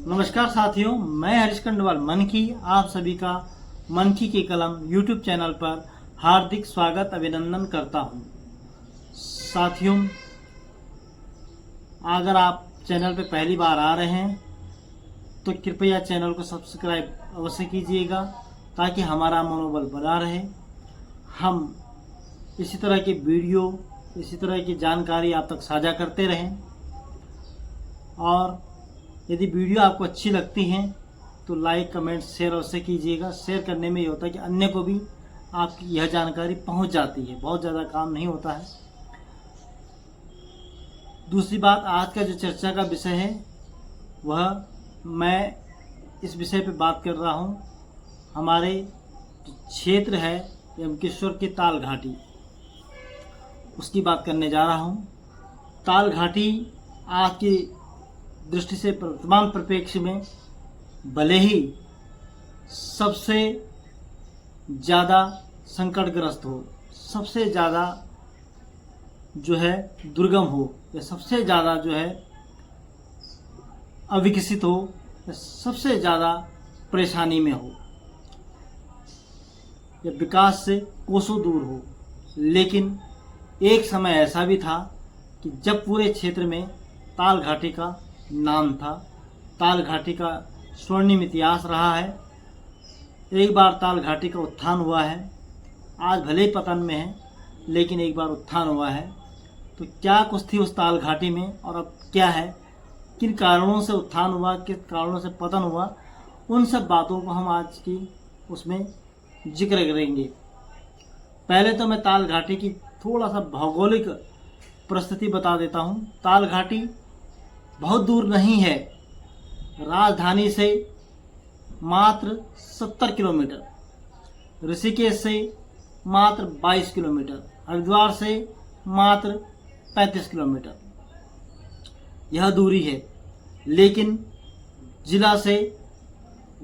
नमस्कार साथियों, मैं हरीश खंडवाल मनकी आप सभी का मनकी की कलम यूट्यूब चैनल पर हार्दिक स्वागत अभिनंदन करता हूं। साथियों, अगर आप चैनल पर पहली बार आ रहे हैं तो कृपया चैनल को सब्सक्राइब अवश्य कीजिएगा ताकि हमारा मनोबल बना रहे। हम इसी तरह की वीडियो, इसी तरह की जानकारी आप तक साझा करते रहें। और यदि वीडियो आपको अच्छी लगती है तो लाइक, कमेंट, शेयर अवश्य कीजिएगा। शेयर करने में ये होता है कि अन्य को भी आपकी यह जानकारी पहुंच जाती है, बहुत ज़्यादा काम नहीं होता है। दूसरी बात, आज का जो चर्चा का विषय है वह मैं इस विषय पे बात कर रहा हूं। हमारे क्षेत्र है यमकेश्वर की ताल घाटी, उसकी बात करने जा रहा हूं। ताल घाटी आज की दृष्टि से वर्तमान परिप्रेक्ष्य में भले ही सबसे ज़्यादा संकटग्रस्त हो, सबसे ज़्यादा जो है दुर्गम हो, या सबसे ज़्यादा जो है अविकसित हो, या सबसे ज़्यादा परेशानी में हो, या विकास से कोसों दूर हो, लेकिन एक समय ऐसा भी था कि जब पूरे क्षेत्र में ताल घाटी का नाम था। ताल घाटी का स्वर्णिम इतिहास रहा है। एक बार ताल घाटी का उत्थान हुआ है, आज भले ही पतन में है लेकिन एक बार उत्थान हुआ है। तो क्या कुछ थी उस ताल घाटी में और अब क्या है, किन कारणों से उत्थान हुआ, किस कारणों से पतन हुआ, उन सब बातों को हम आज की उसमें जिक्र करेंगे। पहले तो मैं ताल घाटी की थोड़ा सा भौगोलिक परिस्थिति बता देता हूँ। ताल घाटी बहुत दूर नहीं है, राजधानी से मात्र 70 किलोमीटर, ऋषिकेश से मात्र 22 किलोमीटर, हरिद्वार से मात्र 35 किलोमीटर यह दूरी है। लेकिन जिला से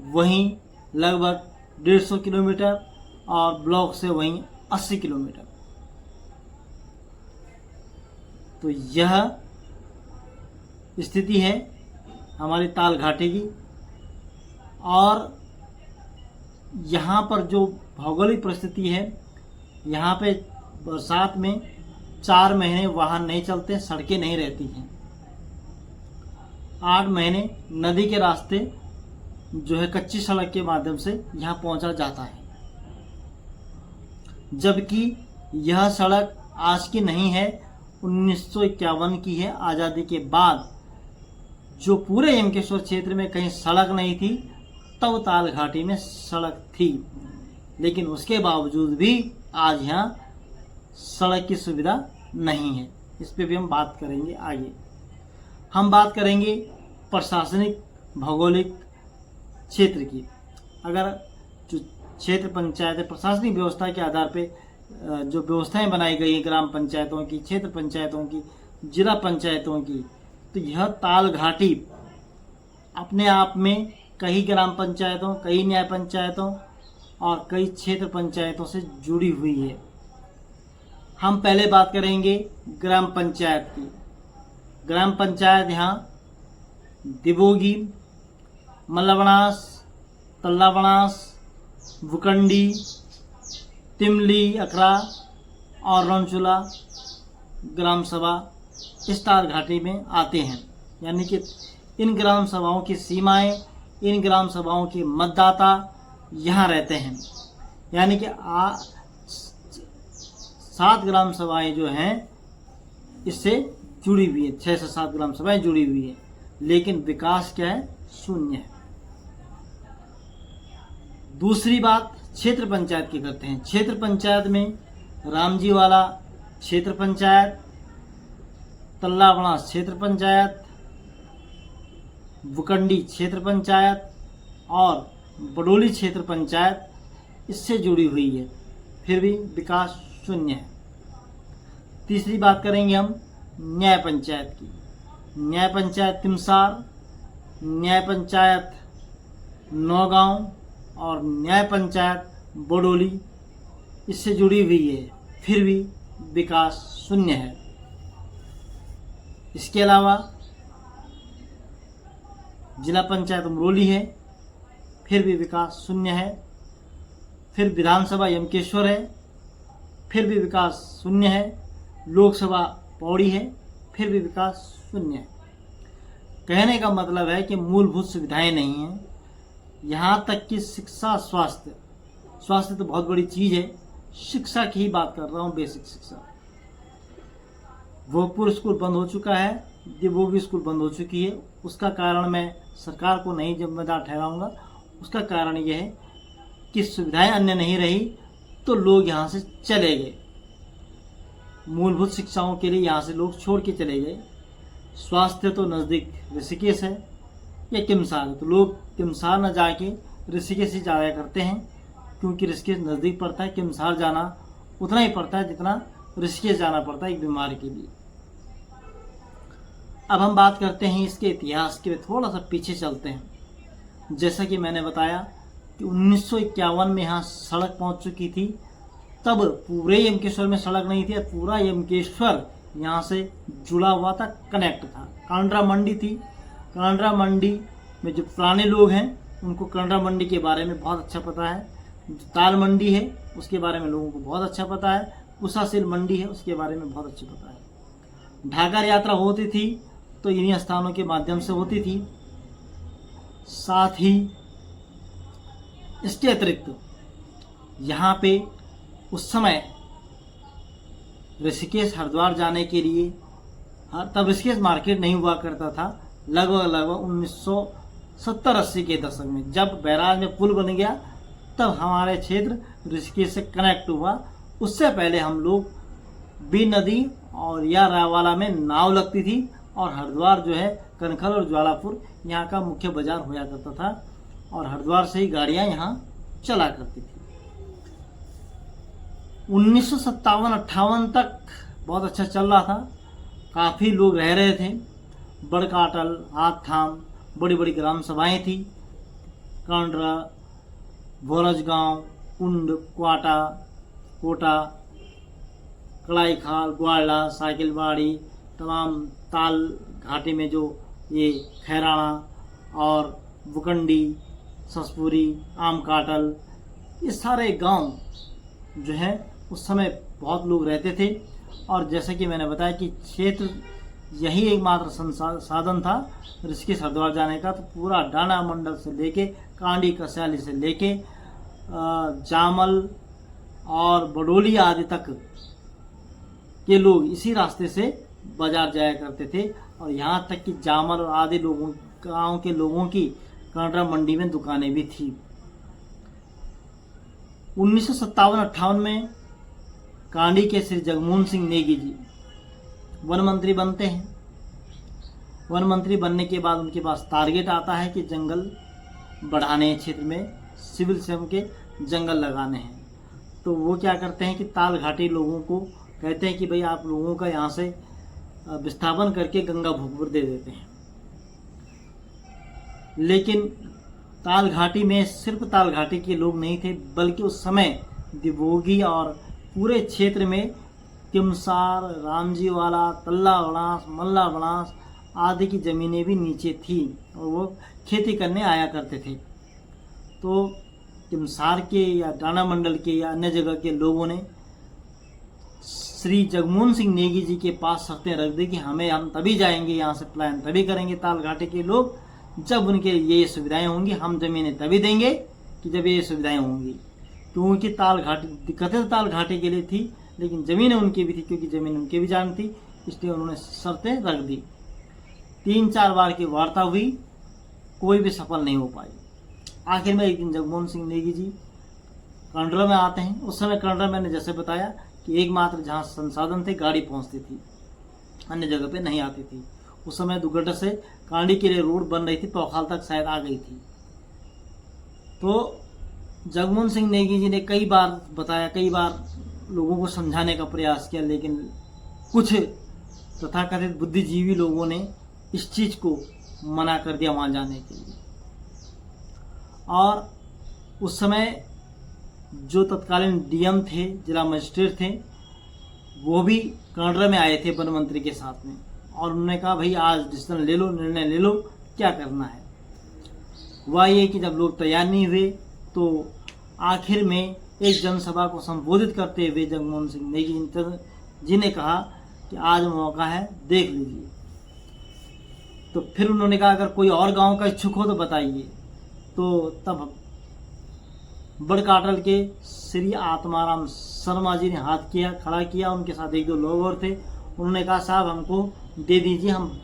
वहीं लगभग 150 किलोमीटर और ब्लॉक से वहीं 80 किलोमीटर। तो यह स्थिति है हमारी ताल घाटी की। और यहाँ पर जो भौगोलिक परिस्थिति है, यहाँ पे बरसात में 4 महीने वाहन नहीं चलते, सड़कें नहीं रहती हैं। 8 महीने नदी के रास्ते जो है कच्ची सड़क के माध्यम से यहाँ पहुँचा जाता है, जबकि यह सड़क आज की नहीं है, 1951 की है। आज़ादी के बाद जो पूरे यमकेश्वर क्षेत्र में कहीं सड़क नहीं थी, तब ताल घाटी में सड़क थी, लेकिन उसके बावजूद भी आज यहाँ सड़क की सुविधा नहीं है। इस पे भी हम बात करेंगे आगे। हम बात करेंगे प्रशासनिक भौगोलिक क्षेत्र की। अगर जो क्षेत्र पंचायत है, प्रशासनिक व्यवस्था के आधार पे जो व्यवस्थाएं बनाई गई हैं ग्राम पंचायतों की, क्षेत्र पंचायतों की, जिला पंचायतों की, तो यह ताल घाटी अपने आप में कई ग्राम पंचायतों, कई न्याय पंचायतों और कई क्षेत्र पंचायतों से जुड़ी हुई है। हम पहले बात करेंगे ग्राम पंचायत की। ग्राम पंचायत यहाँ दिबोगी, मल्लवनास, तल्लावनास, भुकंडी, तिमली, अखरा और रौनचुला ग्राम सभा इस ताल घाटी में आते हैं। यानी कि इन ग्राम सभाओं की सीमाएं, इन ग्राम सभाओं के मतदाता यहाँ रहते हैं। यानी कि 7 ग्राम सभाएं जो हैं इससे जुड़ी हुई है, 6 से 7 ग्राम सभाएं जुड़ी हुई है, लेकिन विकास क्या है, शून्य है। दूसरी बात क्षेत्र पंचायत की करते हैं। क्षेत्र पंचायत में रामजीवाला क्षेत्र पंचायत, तल्लावनास क्षेत्र पंचायत, भुकंडी क्षेत्र पंचायत और बडोली क्षेत्र पंचायत इससे जुड़ी हुई है, फिर भी विकास शून्य है। तीसरी बात करेंगे हम न्याय पंचायत की। न्याय पंचायत तिमसार, न्याय पंचायत नौगांव और न्याय पंचायत बडोली इससे जुड़ी हुई है, फिर भी विकास शून्य है। इसके अलावा जिला पंचायत अमरोली है, फिर भी विकास शून्य है। फिर विधानसभा यमकेश्वर है, फिर भी विकास शून्य है। लोकसभा पौड़ी है, फिर भी विकास शून्य है। कहने का मतलब है कि मूलभूत सुविधाएं नहीं हैं। यहाँ तक कि शिक्षा, स्वास्थ्य तो बहुत बड़ी चीज़ है, शिक्षा की ही बात कर रहा हूँ, बेसिक शिक्षा। भोगपुर स्कूल बंद हो चुका है, दिवोगी स्कूल बंद हो चुकी है। उसका कारण मैं सरकार को नहीं जिम्मेदार ठहराऊंगा। उसका कारण यह है कि सुविधाएं अन्य नहीं रही तो लोग यहाँ से चले गए। मूलभूत शिक्षाओं के लिए यहाँ से लोग छोड़ के चले गए। स्वास्थ्य तो नज़दीक ऋषिकेश है या किमसार है, तो लोग किमसार न जाके ऋषिकेश ही जाया करते हैं, क्योंकि ऋषिकेश नज़दीक पड़ता है। किमसार जाना उतना ही पड़ता है जितना ऋषिकेश जाना पड़ता है एक बीमारी के लिए। अब हम बात करते हैं इसके इतिहास के, थोड़ा सा पीछे चलते हैं। जैसा कि मैंने बताया कि 1951 में यहाँ सड़क पहुँच चुकी थी। तब पूरे यमकेश्वर में सड़क नहीं थी, पूरा यमकेश्वर यहाँ से जुड़ा हुआ था, कनेक्ट था। कांड्रा मंडी थी। कांड्रा मंडी में जो पुराने लोग हैं उनको कांड्रा मंडी के बारे में बहुत अच्छा पता है। जो ताल मंडी है उसके बारे में लोगों को बहुत अच्छा पता है। कुशासिल मंडी है उसके बारे में बहुत अच्छी पता है। ढाका यात्रा होती थी तो इन्हीं स्थानों के माध्यम से होती थी। साथ ही इसके अतिरिक्त यहाँ पे उस समय ऋषिकेश हरिद्वार जाने के लिए, तब ऋषिकेश मार्केट नहीं हुआ करता था, लगभग 1970-80 के दशक में जब बैराज में पुल बन गया तब हमारे क्षेत्र ऋषिकेश से कनेक्ट हुआ। उससे पहले हम लोग बी नदी और या रायवाला में नाव लगती थी और हरिद्वार जो है कनखल और ज्वालापुर यहाँ का मुख्य बाजार होया करता था और हरिद्वार से ही गाड़ियाँ यहाँ चला करती थी। 1957-58 तक बहुत अच्छा चल रहा था, काफ़ी लोग रह रहे थे। बड़काटल, हाथथाम, बड़ी बड़ी ग्राम सभाएँ थी। कांड्रा, भोरजगांव, कुंड, क्वाटा, कोटा, कड़ाईखाल, ग्वाला, साइकिलबाड़ी, तमाम ताल घाटी में जो ये खैराना और बुकंडी, ससपुरी, आमकाटल, ये सारे गांव जो है उस समय बहुत लोग रहते थे। और जैसे कि मैंने बताया कि क्षेत्र यही एकमात्र साधन था ऋषिकेश हरिद्वार जाने का। तो पूरा डाना मंडल से लेके कांडी कसयाली से लेके जामल और बडोली आदि तक के लोग इसी रास्ते से बाजार जाया करते थे। और यहाँ तक कि जामल और आदि लोगों, गाँव के लोगों की कांड्रा मंडी में दुकानें भी थी। 1957-58 में कांडी के श्री जगमोहन सिंह नेगी जी वन मंत्री बनते हैं। वन मंत्री बनने के बाद उनके पास टारगेट आता है कि जंगल बढ़ाने, क्षेत्र में सिविल सेम के जंगल लगाने हैं। तो वो क्या करते हैं कि ताल घाटी लोगों को कहते हैं कि भाई आप लोगों का यहाँ से विस्थापन करके गंगा भोगपुर दे देते हैं। लेकिन ताल घाटी में सिर्फ ताल घाटी के लोग नहीं थे, बल्कि उस समय दिवोगी और पूरे क्षेत्र में किमसार, रामजीवाला, तल्ला बनास, मल्ला बनास आदि की ज़मीनें भी नीचे थी और वो खेती करने आया करते थे। तो किमसार के या डाना मंडल के या अन्य जगह के लोगों ने श्री जगमोहन सिंह नेगी जी के पास शर्तें रख दी कि हम तभी जाएंगे, यहाँ से प्लान तभी करेंगे ताल घाटी के लोग जब उनके ये सुविधाएं होंगी। हम ज़मीनें तभी देंगे कि जब ये सुविधाएं होंगी। क्योंकि ताल घाटी दिक्कतें ताल घाटी के लिए थी, लेकिन ज़मीनें उनकी भी थी, क्योंकि ज़मीन उनकी भी जान थी, इसलिए उन्होंने शर्तें रख दी। 3-4 बार की वार्ता हुई, कोई भी सफल नहीं हो पाई। आखिर में एक दिन जगमोहन सिंह नेगी जी कांड्रा में आते हैं। उस समय कांड्रा मैंने जैसे बताया कि एकमात्र जहाँ संसाधन थे गाड़ी पहुँचती थी, अन्य जगह पे नहीं आती थी। उस समय दुगड्ड से कांडी के लिए रोड बन रही थी, पौखाल तक शायद आ गई थी। तो जगमोहन सिंह नेगी जी ने कई बार बताया, कई बार लोगों को समझाने का प्रयास किया, लेकिन कुछ तथाकथित बुद्धिजीवी लोगों ने इस चीज़ को मना कर दिया वहाँ जाने के लिए। और उस समय जो तत्कालीन डीएम थे, जिला मजिस्ट्रेट थे, वो भी कांड्रा में आए थे वन मंत्री के साथ में, और उन्होंने कहा भाई आज डिसीजन ले लो, निर्णय ले लो, क्या करना है। हुआ ये कि जब लोग तैयार नहीं हुए तो आखिर में एक जनसभा को संबोधित करते हुए जगमोहन सिंह नेगी जी ने कहा कि आज मौका है, देख लीजिए। तो फिर उन्होंने कहा अगर कोई और गांव का इच्छुक हो तो बताइए। तो तब बड़काटल के श्री आत्माराम शर्मा जी ने हाथ खड़ा किया। उनके साथ एक दो लोग और थे। उन्होंने कहा साहब हमको दे दीजिए, हम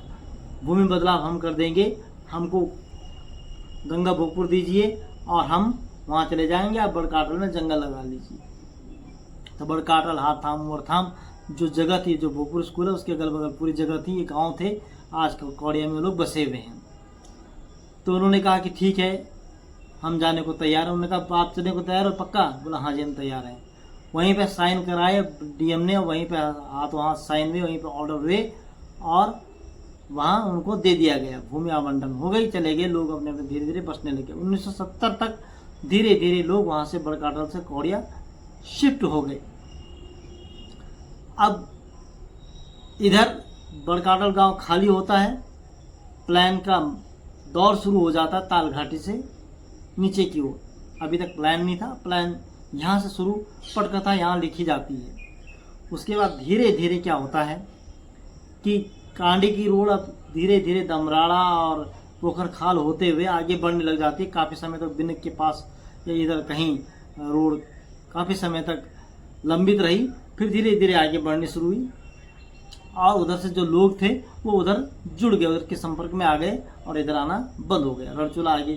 भूमि बदलाव हम कर देंगे, हमको गंगा भोगपुर दीजिए और हम वहाँ चले जाएंगे, आप बड़काटल में जंगल लगा लीजिए। तो बड़काटल हाथाम और थाम जो जगह थी, जो भोगपुर स्कूल है उसके अगल बगल पूरी जगह थी, ये गाँव थे, आज कौड़िया में लोग बसे हुए हैं। तो उन्होंने कहा कि ठीक है हम जाने को तैयार हैं। उन्होंने कहा आप चलने को तैयार हो पक्का? बोला हाँ जी हम तैयार हैं। वहीं पे साइन कराए डीएम ने, वहीं पे हाथों हाथ साइन हुए, वहीं पे ऑर्डर हुए और वहाँ उनको दे दिया गया, भूमि आवंटन हो गई, चले गए लोग अपने अपने धीरे धीरे बसने लगे। 1970 तक धीरे धीरे लोग वहाँ से बड़काटल से कौड़िया शिफ्ट हो गए। अब इधर बड़काटल गांव खाली होता है, प्लान का दौर शुरू हो जाता है ताल घाटी से नीचे की ओर। अभी तक प्लान नहीं था, प्लान यहाँ से शुरू, पटकथा यहाँ लिखी जाती है। उसके बाद धीरे धीरे क्या होता है कि कांडी की रोड अब धीरे धीरे दमराड़ा और पोखर खाल होते हुए आगे बढ़ने लग जाती है। काफ़ी समय तक बिनक के पास या इधर कहीं रोड काफ़ी समय तक लंबित रही, फिर धीरे धीरे आगे बढ़नी शुरू हुई और उधर से जो लोग थे वो उधर जुड़ गए, उधर के संपर्क में आ गए और इधर आना बंद हो गया। रणचूला आगे,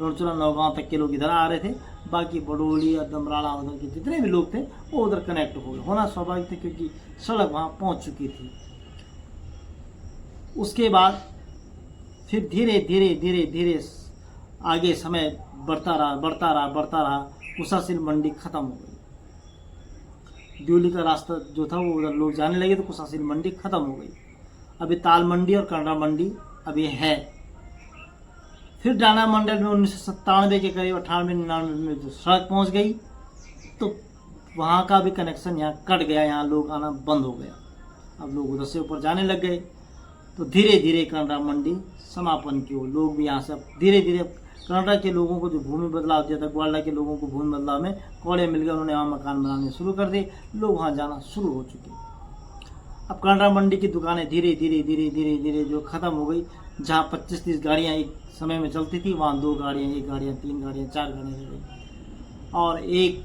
रणचूला नौगांव तक के लोग इधर आ रहे थे, बाकी बडोली और दमराड़ा उधर के जितने भी लोग थे वो उधर कनेक्ट हो गए। होना स्वाभाविक था क्योंकि सड़क वहाँ पहुँच चुकी थी। उसके बाद फिर धीरे धीरे धीरे धीरे आगे समय बढ़ता रहा। कुशासील मंडी खत्म हो गई। दिल्ली का रास्ता जो था वो उधर लोग जाने लगे तो कुशासील मंडी खत्म हो गई। अभी ताल मंडी और कंडा मंडी अभी है। फिर डाना मंडल में 1997 के करीब 98-99 में जो सड़क पहुंच गई तो वहाँ का भी कनेक्शन यहाँ कट गया, यहाँ लोग आना बंद हो गया। अब लोग उधर से ऊपर जाने लग गए तो धीरे धीरे कनाडा मंडी समापन की ओर लोग भी यहाँ से धीरे धीरे कनाडा के लोगों को जो भूमि बदलाव दिया था, ग्वाल्डा के लोगों को भूमि बदलाव में कौड़े मिल गए, उन्होंने वहाँ मकान बनाने शुरू कर दिए, लोग वहाँ जाना शुरू हो चुके। अब कनाडा मंडी की दुकानें धीरे धीरे धीरे धीरे धीरे जो ख़त्म हो गई। जहाँ 25-30 गाड़ियाँ एक समय में चलती थी वहाँ 2 गाड़ियाँ, 1 गाड़ियाँ, 3 गाड़ियाँ, 4 गाड़ियाँ रह गई। और एक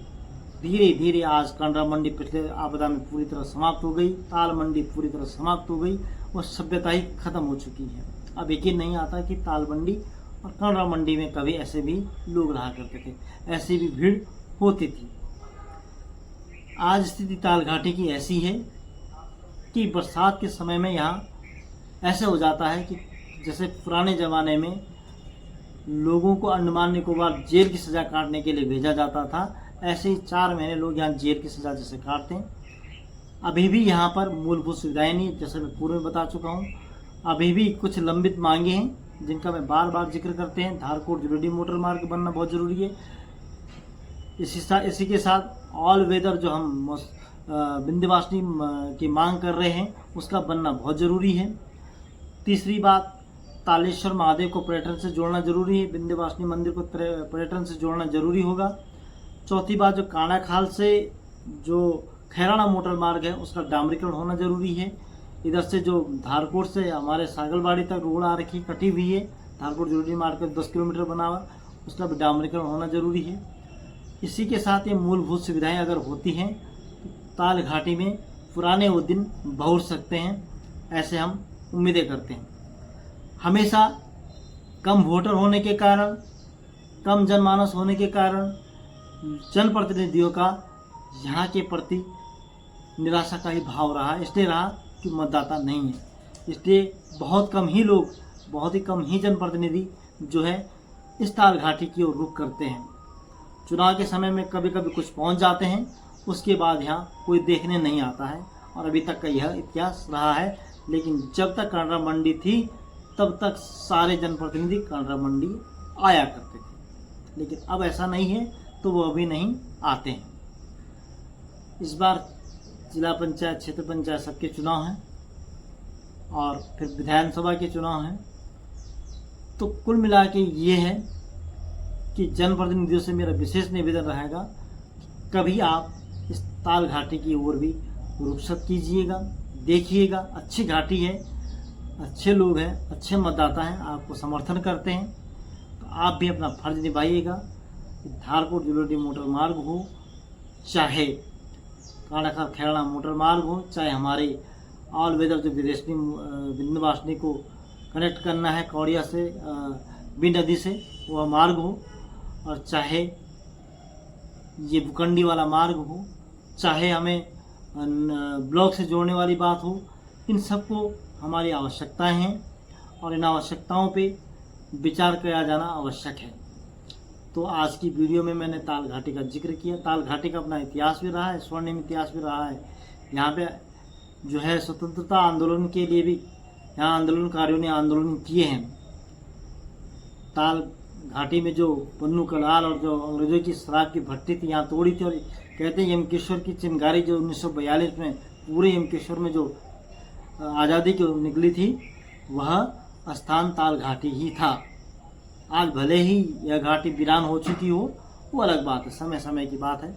धीरे धीरे आज कनाडा मंडी पिछले आपदा में पूरी तरह समाप्त हो गई, ताल मंडी पूरी तरह समाप्त हो गई, वो सभ्यता ही खत्म हो चुकी है। अब यकीन नहीं आता कि ताल मंडी और कनाडा मंडी में कभी ऐसे भी लोग रहा करते थे, ऐसी भी भीड़ होती थी। आज स्थिति ताल घाटी की ऐसी है कि बरसात के समय में यहाँ ऐसे हो जाता है कि जैसे पुराने ज़माने में लोगों को अंडमान निकोबार जेल की सज़ा काटने के लिए भेजा जाता था, ऐसे ही 4 महीने लोग यहाँ जेल की सज़ा जैसे काटते हैं। अभी भी यहाँ पर मूलभूत सुविधाएं नहीं, जैसे मैं पूर्व में बता चुका हूँ। अभी भी कुछ लंबित मांगे हैं जिनका मैं बार बार जिक्र करते हैं। धारकोट जुलडी मोटर मार्ग बनना बहुत ज़रूरी है। इसी के साथ ऑल वेदर जो हम विंध्यवासिनी की मांग कर रहे हैं उसका बनना बहुत ज़रूरी है। तीसरी बात, तालेश्वर महादेव को पर्यटन से जोड़ना जरूरी है, विंध्यवासिनी मंदिर को पर्यटन से जोड़ना जरूरी होगा। चौथी बात, जो कांडा खाल से जो खैराना मोटर मार्ग है उसका डामरीकरण होना जरूरी है। इधर से जो धारकोट से हमारे सागलबाड़ी तक रोड आ रखी कटी हुई है, धारकोट जुलडी मार्ग का 10 किलोमीटर बना हुआ, उसका भी डामरीकरण होना जरूरी है। इसी के साथ ये मूलभूत सुविधाएं अगर होती हैं तो ताल घाटी में पुराने वो दिन बहुर सकते हैं, ऐसे हम उम्मीदें करते हैं। हमेशा कम वोटर होने के कारण, कम जनमानस होने के कारण जनप्रतिनिधियों का यहाँ के प्रति निराशा का ही भाव रहा, इसलिए रहा कि मतदाता नहीं है। इसलिए बहुत कम ही लोग, बहुत ही कम ही जनप्रतिनिधि जो है इस ताल घाटी की ओर रुख करते हैं। चुनाव के समय में कभी कभी कुछ पहुँच जाते हैं, उसके बाद यहाँ कोई देखने नहीं आता है और अभी तक का यह इतिहास रहा है। लेकिन जब तक कनाडा मंडी थी तब तक सारे जनप्रतिनिधि कनाडा मंडी आया करते थे, लेकिन अब ऐसा नहीं है तो वो अभी नहीं आते हैं। इस बार जिला पंचायत, क्षेत्र पंचायत सबके चुनाव हैं और फिर विधानसभा के चुनाव हैं। तो कुल मिला के ये है कि जनप्रतिनिधियों से मेरा विशेष निवेदन रहेगा, कभी आप इस ताल घाटी की ओर भी रुखसत कीजिएगा, देखिएगा। अच्छी घाटी है, अच्छे लोग हैं, अच्छे मतदाता हैं, आपको समर्थन करते हैं, तो आप भी अपना फर्ज निभाइएगा। धारकोट जुलोडी मोटर मार्ग हो, चाहे कांडाखर खेड़ा मोटर मार्ग हो, चाहे हमारे ऑल वेदर जो विंध्यवासिनी को कनेक्ट करना है कौड़िया से बी नदी से, वह मार्ग हो, और चाहे ये बुकंडी वाला मार्ग हो, चाहे हमें ब्लॉक से जोड़ने वाली बात हो, इन सबको हमारी आवश्यकताएं हैं और इन आवश्यकताओं पे विचार किया जाना आवश्यक है। तो आज की वीडियो में मैंने ताल घाटी का जिक्र किया। ताल घाटी का अपना इतिहास भी रहा है, स्वर्णिम इतिहास भी रहा है। यहाँ पे जो है स्वतंत्रता आंदोलन के लिए भी यहाँ आंदोलनकारियों ने आंदोलन किए हैं। ताल घाटी में जो पन्नू कलाल और जो अंग्रेजों की शराब की भट्टी थी यहाँ तोड़ी थी, और कहते हैं यमकेश्वर की चिंगारी जो 1942 में पूरे यमकेश्वर में जो आज़ादी की निकली थी, वह स्थान ताल घाटी ही था। आज भले ही यह घाटी वीरान हो चुकी हो, वो अलग बात है, समय समय की बात है,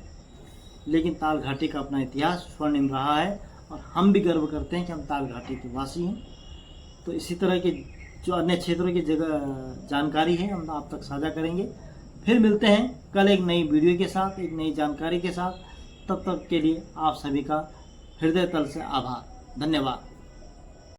लेकिन ताल घाटी का अपना इतिहास स्वर्णिम रहा है और हम भी गर्व करते हैं कि हम ताल घाटी के वासी हैं। तो इसी तरह के जो अन्य क्षेत्रों की जगह जानकारी है हम आप तक साझा करेंगे। फिर मिलते हैं कल एक नई वीडियो के साथ, एक नई जानकारी के साथ। तब तक के लिए आप सभी का हृदय तल से आभार। धन्यवाद।